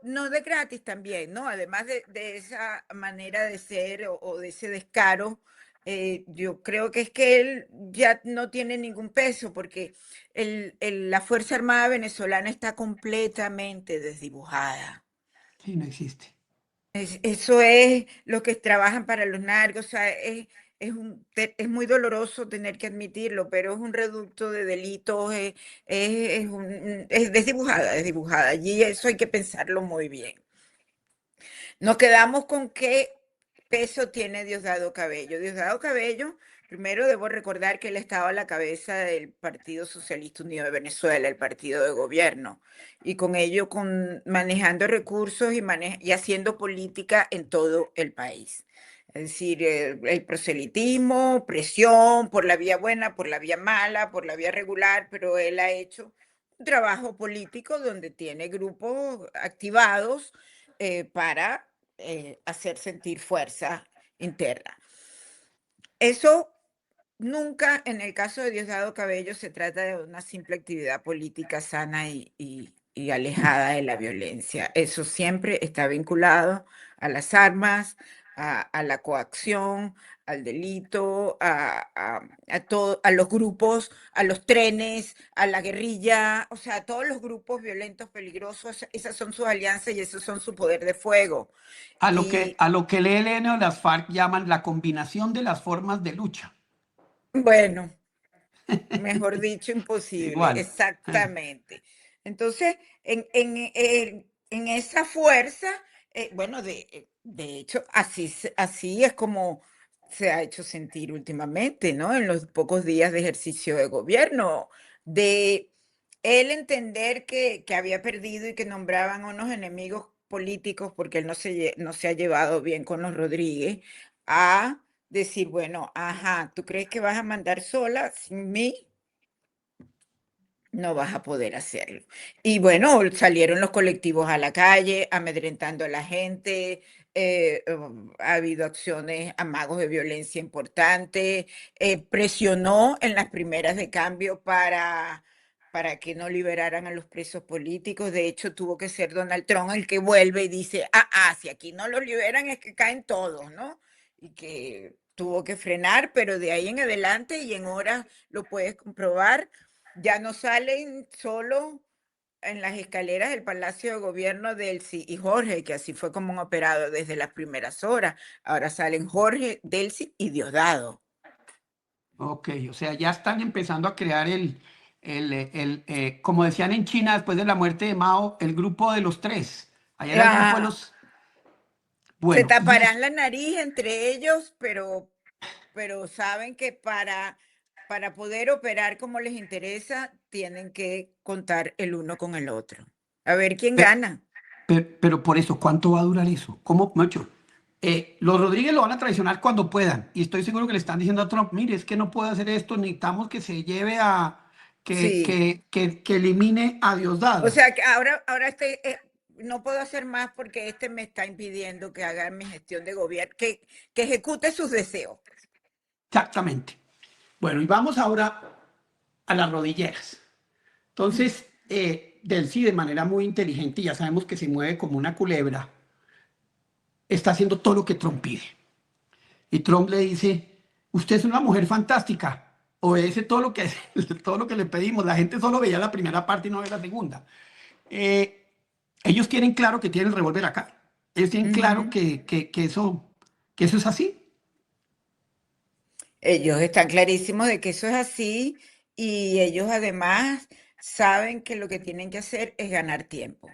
no de gratis también, ¿no? Además de esa manera de ser o de ese descaro, yo creo que es que él ya no tiene ningún peso porque la Fuerza Armada venezolana está completamente desdibujada. sí, no existe. Eso es lo que trabajan para los narcos, o sea, es muy doloroso tener que admitirlo, pero es un reducto de delitos, es desdibujada, desdibujada. Y eso hay que pensarlo muy bien. Nos quedamos con qué peso tiene Diosdado Cabello. Diosdado Cabello, primero debo recordar que él estaba a la cabeza del Partido Socialista Unido de Venezuela, el partido de gobierno, y con ello manejando recursos y haciendo política en todo el país. Es decir, el proselitismo, presión por la vía buena, por la vía mala, por la vía regular, pero él ha hecho un trabajo político donde tiene grupos activados para hacer sentir fuerza interna. Eso nunca, en el caso de Diosdado Cabello, se trata de una simple actividad política sana y alejada de la violencia. Eso siempre está vinculado a las armas, a la coacción, al delito, a los grupos, a los trenes, a la guerrilla, o sea, a todos los grupos violentos, peligrosos, esas son sus alianzas y esos son su poder de fuego. Y A lo que el ELN o las FARC llaman la combinación de las formas de lucha. bueno, mejor dicho, imposible, Igual. exactamente. Entonces, en esa fuerza, bueno, de hecho, así es como se ha hecho sentir últimamente, ¿no? En los pocos días de ejercicio de gobierno, de él entender que había perdido y que nombraban unos enemigos políticos porque él no se ha llevado bien con los Rodríguez, a decir, bueno, ajá, ¿tú crees que vas a mandar sola sin mí? no vas a poder hacerlo. Y bueno, salieron los colectivos a la calle, amedrentando a la gente, ha habido acciones, amagos de violencia importantes, presionó en las primeras de cambio para que no liberaran a los presos políticos. De hecho, tuvo que ser Donald Trump el que vuelve y dice, si aquí no los liberan es que caen todos, ¿no? Y que tuvo que frenar, pero de ahí en adelante y en horas lo puedes comprobar, ya no salen solo en las escaleras del Palacio de Gobierno Delcy y Jorge, que así fue como han operado desde las primeras horas. Ahora salen Jorge, Delcy y Diosdado. Ok, o sea, ya están empezando a crear como decían en China después de la muerte de Mao, el grupo de los tres. Allá era el grupo de Ah, los... se Bueno, y es... taparán la nariz entre ellos, pero saben que para poder operar como les interesa, tienen que contar el uno con el otro. A ver quién gana. Pero por eso, ¿cuánto va a durar eso? ¿Cómo, mucho? Los Rodríguez lo van a traicionar cuando puedan. Y estoy seguro que le están diciendo a Trump, mire, es que no puede hacer esto, necesitamos que se lleve a... Sí. que elimine a O Diosdado. sea que ahora no puedo hacer más porque este me está impidiendo que haga mi gestión de gobierno, que ejecute sus deseos. Exactamente. Bueno, y vamos ahora a las rodilleras. Entonces, Delcy, de manera muy inteligente, ya sabemos que se mueve como una culebra, está haciendo todo lo que Trump pide. Y Trump le dice, usted es una mujer fantástica, obedece todo lo que, todo lo que le pedimos. La gente solo veía la primera parte y no ve la segunda. Eh, ellos tienen claro que tienen el revólver acá. Ellos tienen claro Ujú. que eso es así. Ellos están clarísimos de que eso es así y ellos además saben que lo que tienen que hacer es ganar tiempo.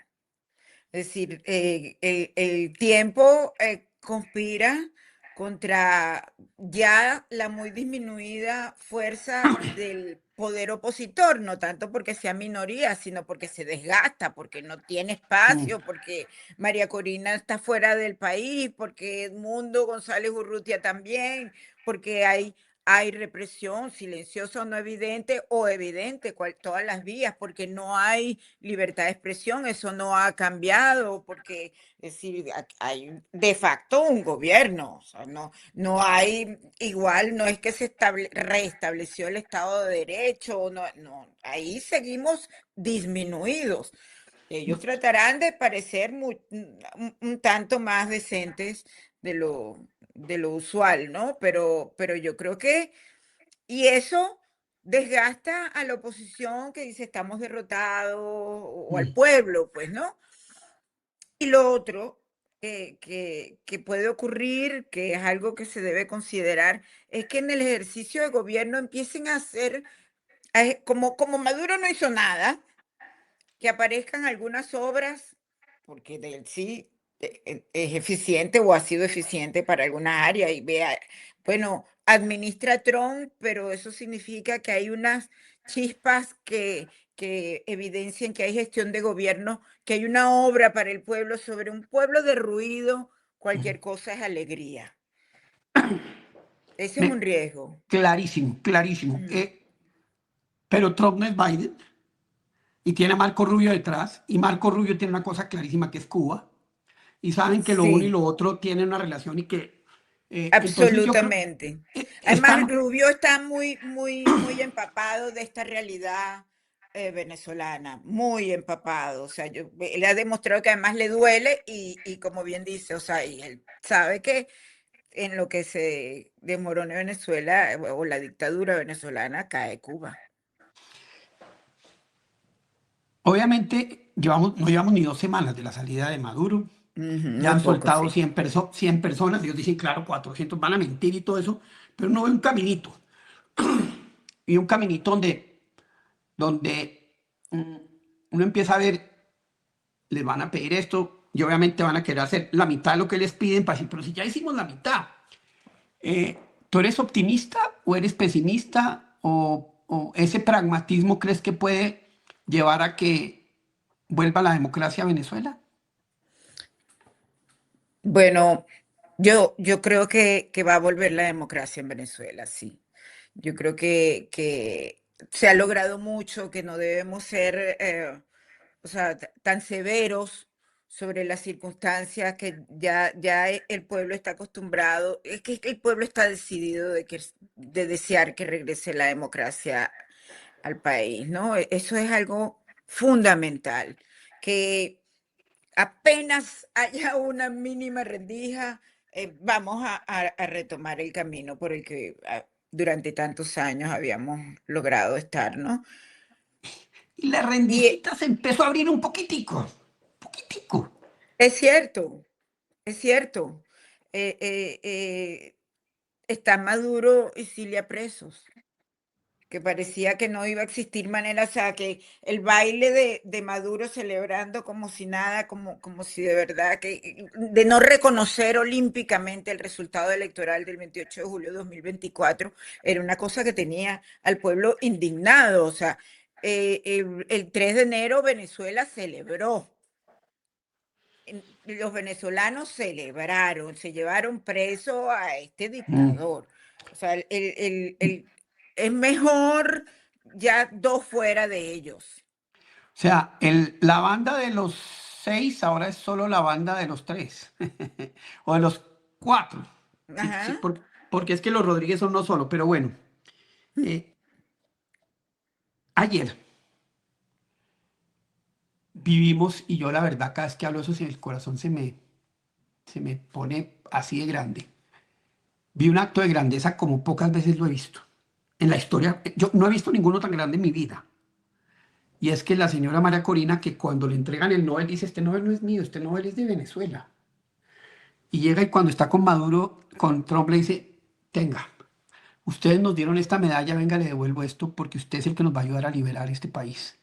Es decir, el tiempo conspira contra ya la muy disminuida fuerza del poder opositor, no tanto porque sea minoría, sino porque se desgasta, porque no tiene Mm, espacio, porque María Corina está fuera del país, porque Edmundo González Urrutia también, porque hay represión silenciosa o no evidente o evidente, todas las vías, porque no hay libertad de expresión, eso no ha cambiado, porque es decir, hay de facto un gobierno, o sea, no hay, igual no es que se restableció el Estado de Derecho, no, ahí seguimos disminuidos. Ellos tratarán de parecer un tanto más decentes de lo usual, ¿no? Pero yo creo que, y eso desgasta a la oposición que dice estamos derrotados, o al mm. pueblo, pues, ¿no? Y lo otro que puede ocurrir, que es algo que se debe considerar, es que en el ejercicio de gobierno empiecen a hacer, como Maduro no hizo nada, que aparezcan algunas obras, porque del sí es eficiente o ha sido eficiente para algunas áreas y vea, bueno, administra Trump, pero eso significa que hay unas chispas que evidencian que hay gestión de gobierno, que hay una obra para el pueblo, sobre un pueblo derruido, cualquier cosa es alegría. Ese es un Me- riesgo. clarísimo, clarísimo. Mm. Pero Trump no es Biden y tiene a Marco Rubio detrás. Y Marco Rubio tiene una cosa clarísima que es Cuba. Y saben que lo uno y Sí. lo otro tienen una relación y que... entonces yo creo... Absolutamente. Además, están... Rubio está muy empapado de esta realidad venezolana, muy empapado. O sea, él ha demostrado que además le duele y como bien dice, o sea, y él sabe que en lo que se desmorone Venezuela o la dictadura venezolana cae Cuba. Obviamente, no llevamos ni 2 semanas de la salida de Maduro. Ujú, Ya muy han poco, soltado sí. 100 personas. Ellos dicen, claro, 400 van a mentir y todo eso. Pero no ve un caminito. Y un caminito donde uno empieza a ver, les van a pedir esto y obviamente van a querer hacer la mitad de lo que les piden para decir, pero si ya hicimos la mitad. ¿Tú eres optimista o eres pesimista o ese pragmatismo crees que puede llevar a que vuelva la democracia a Venezuela? Bueno, yo creo que va a volver la democracia en Venezuela, sí. Yo creo que se ha logrado mucho, que no debemos ser, o sea, tan severos sobre las circunstancias, que ya el pueblo está acostumbrado, es que el pueblo está decidido de desear que regrese la democracia al país, ¿no? Eso es algo fundamental, que apenas haya una mínima rendija, vamos a retomar el camino por el que durante tantos años habíamos logrado estar, ¿no? Y la Y rendijita se empezó a abrir un poquitico, poquitico. es cierto, es cierto. eh, eh, eh, Está Maduro y Cilia presos, que parecía que no iba a existir manera, o sea, que el baile de Maduro celebrando como si nada, como si de verdad, de no reconocer olímpicamente el resultado electoral del 28 de julio de 2024, era una cosa que tenía al pueblo indignado. O sea, el 3 de enero Venezuela celebró. Los venezolanos celebraron, se llevaron preso a este Mm. dictador. O sea, es mejor ya dos fuera de ellos. O sea, la banda de los seis ahora es solo la banda de los tres, o de los cuatro. Sí, sí, Ajá. porque es que los Rodríguez son no solo, pero bueno. eh, Ayer vivimos, y yo la verdad, cada vez que hablo de eso, el corazón se me pone así de grande. Vi un acto de grandeza como pocas veces lo he visto. En la historia, yo no he visto ninguno tan grande en mi vida. Y es que la señora María Corina, que cuando le entregan el Nobel, dice, este Nobel no es mío, este Nobel es de Venezuela. Y llega y cuando está con Maduro, con Trump, le dice, tenga, ustedes nos dieron esta medalla, venga, le devuelvo esto porque usted es el que nos va a ayudar a liberar este país.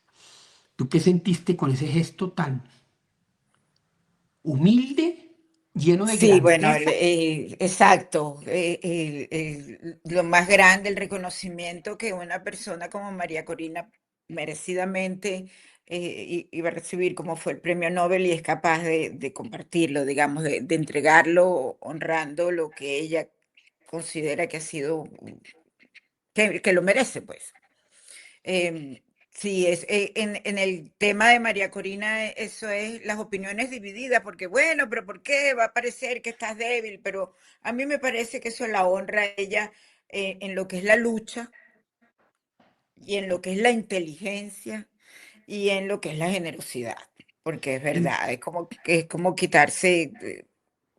¿Tú qué sentiste con ese gesto tan humilde, lleno de Sí, bueno, grandeza? exacto. Lo más grande, el reconocimiento que una persona como María Corina merecidamente iba a recibir, como fue el premio Nobel, y es capaz de compartirlo, digamos, de entregarlo honrando lo que ella considera que ha sido, que lo merece, pues. Em, sí, en el tema de María Corina, eso es las opiniones divididas, porque bueno, pero ¿por qué va a parecer que estás débil? Pero a mí me parece que eso la honra a ella, en lo que es la lucha y en lo que es la inteligencia y en lo que es la generosidad, porque es En- verdad, es como quitarse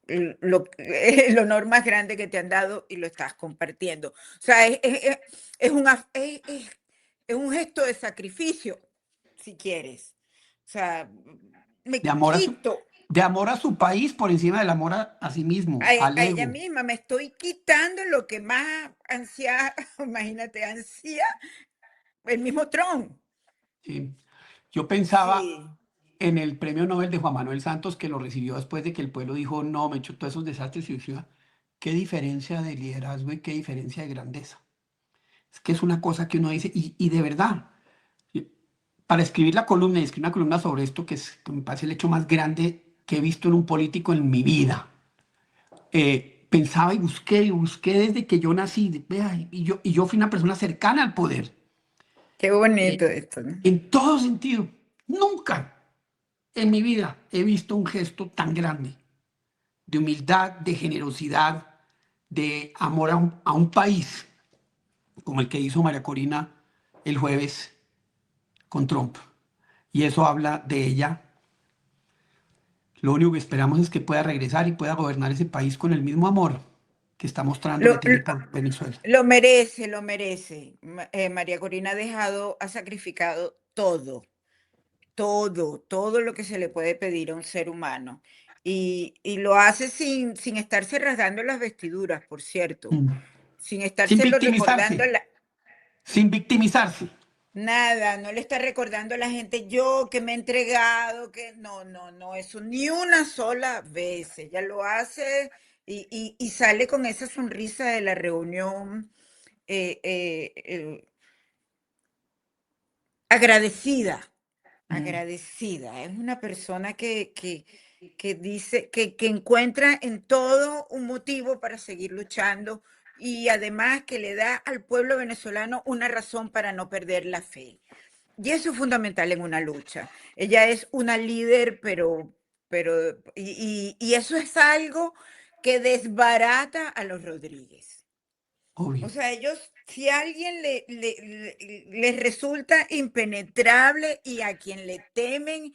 el honor más grande que te han dado y lo estás compartiendo. O sea, es un gesto de sacrificio, si quieres. O sea, de me amor a su, quito de amor a su país por encima del amor a sí mismo, al a ella ego. misma, me estoy quitando lo que más ansía, imagínate, ansía el mismo Trump. ¿Sí? Yo pensaba Sí. en el premio Nobel de Juan Manuel Santos, que lo recibió después de que el pueblo dijo, no, me he hecho todos esos desastres y decía, qué diferencia de liderazgo y qué diferencia de grandeza. Es que es una cosa que uno dice, y de verdad, para escribir la columna y escribir una columna sobre esto, que me parece el hecho más grande que he visto en un político en mi vida, pensaba y busqué desde que yo nací, vea, y yo fui una persona cercana al poder, Qué eh, bonito esto, ¿no? en todo sentido. Nunca en mi vida he visto un gesto tan grande de humildad, de generosidad, de amor a un país como el que hizo María Corina el jueves con Trump. Y eso habla de ella. Lo único que esperamos es que pueda regresar y pueda gobernar ese país con el mismo amor que está mostrando que Lo, tiene por Venezuela. Lo merece, lo merece. María Corina ha sacrificado todo lo que se le puede pedir a un ser humano. Y lo hace sin estarse rasgando las vestiduras, por cierto, Mm. sin Sin estárselo victimizarse, recordando sin victimizarse. nada, no le está recordando a la gente yo que me he entregado, que no, eso ni una sola vez. Ella lo hace y sale con esa sonrisa de la reunión, eh, eh, eh, agradecida, Mm. agradecida. Es una persona que dice, que encuentra en todo un motivo para seguir luchando y además que le da al pueblo venezolano una razón para no perder la fe. Y eso es fundamental en una lucha. Ella es una líder, y eso es algo que desbarata a los Rodríguez. O obvio. sea, ellos, si a alguien les resulta impenetrable y a quien le temen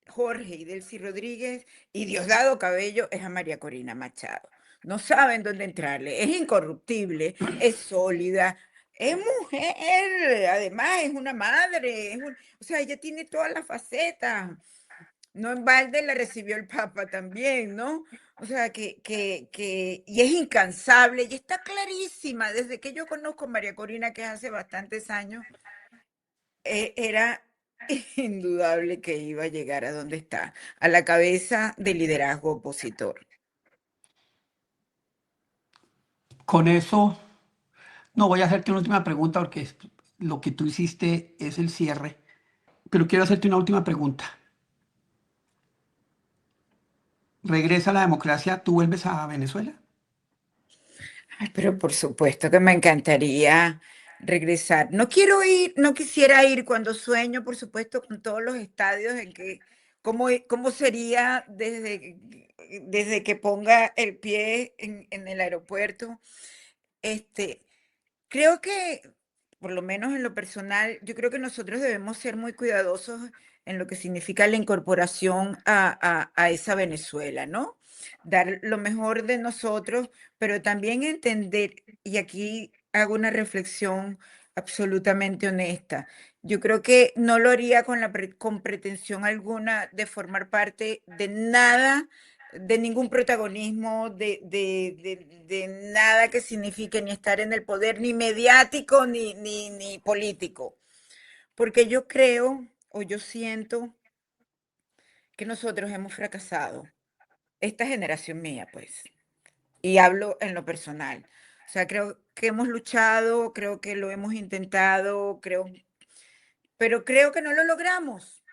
Jorge y Delcy Rodríguez y Diosdado Cabello es a María Corina Machado. No saben dónde entrarle. Es incorruptible, es sólida, es mujer, además es una madre, o sea, ella tiene todas las facetas. No en balde la recibió el Papa también, ¿no? O sea, y es incansable y está clarísima. Desde que yo conozco a María Corina, que es hace bastantes años, era indudable que iba a llegar a donde está, a la cabeza del liderazgo opositor. Con eso, no voy a hacerte una última pregunta porque lo que tú hiciste es el cierre, pero quiero hacerte una última pregunta. ¿Regresa la democracia? ¿Tú vuelves a Venezuela? Ay, pero por supuesto que me encantaría regresar. No quiero ir, no quisiera ir cuando sueño, por supuesto, con todos los estadios en que, cómo sería desde que ponga el pie en el aeropuerto. Este, Creo que, por lo menos en lo personal, yo creo que nosotros debemos ser muy cuidadosos en lo que significa la incorporación a esa Venezuela, ¿no? Dar lo mejor de nosotros, pero también entender, y aquí hago una reflexión absolutamente honesta. Yo creo que no lo haría con pretensión alguna de formar parte de nada, de ningún protagonismo, de nada que signifique ni estar en el poder, ni mediático, ni político. Porque yo creo, o yo siento, que nosotros hemos fracasado. Esta generación mía, pues. Y hablo en lo personal. O sea, creo que hemos luchado, creo que lo hemos intentado, pero creo que no lo logramos.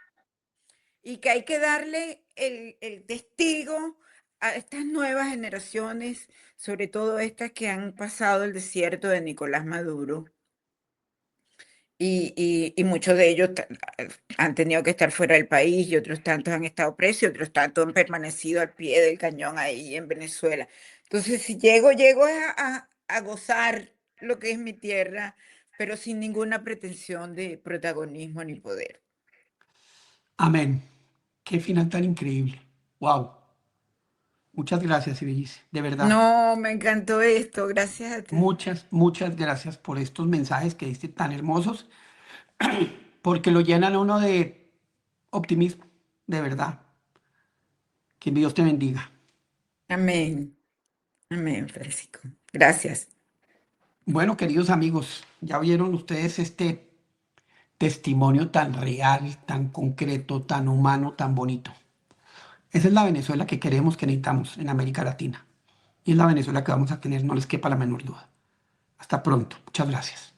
Y que hay que darle el testigo a estas nuevas generaciones, sobre todo estas que han pasado el desierto de Nicolás Maduro, y muchos de ellos han tenido que estar fuera del país y otros tantos han estado presos y otros tantos han permanecido al pie del cañón ahí en Venezuela. Entonces, si llego a gozar lo que es mi tierra, pero sin ninguna pretensión de protagonismo ni poder. Amén. Qué final tan increíble. Wow. Muchas gracias, Ibellis. De verdad. No, me encantó esto, gracias a ti. Muchas, muchas gracias por estos mensajes que diste tan hermosos, porque lo llenan a uno de optimismo, de verdad. Que Dios te bendiga. Amén, amén, Francisco. Gracias. Bueno, queridos amigos, ya vieron ustedes este testimonio tan real, tan concreto, tan humano, tan bonito. Esa es la Venezuela que queremos, que necesitamos en América Latina. Y es la Venezuela que vamos a tener, no les quepa la menor duda. Hasta pronto. Muchas gracias.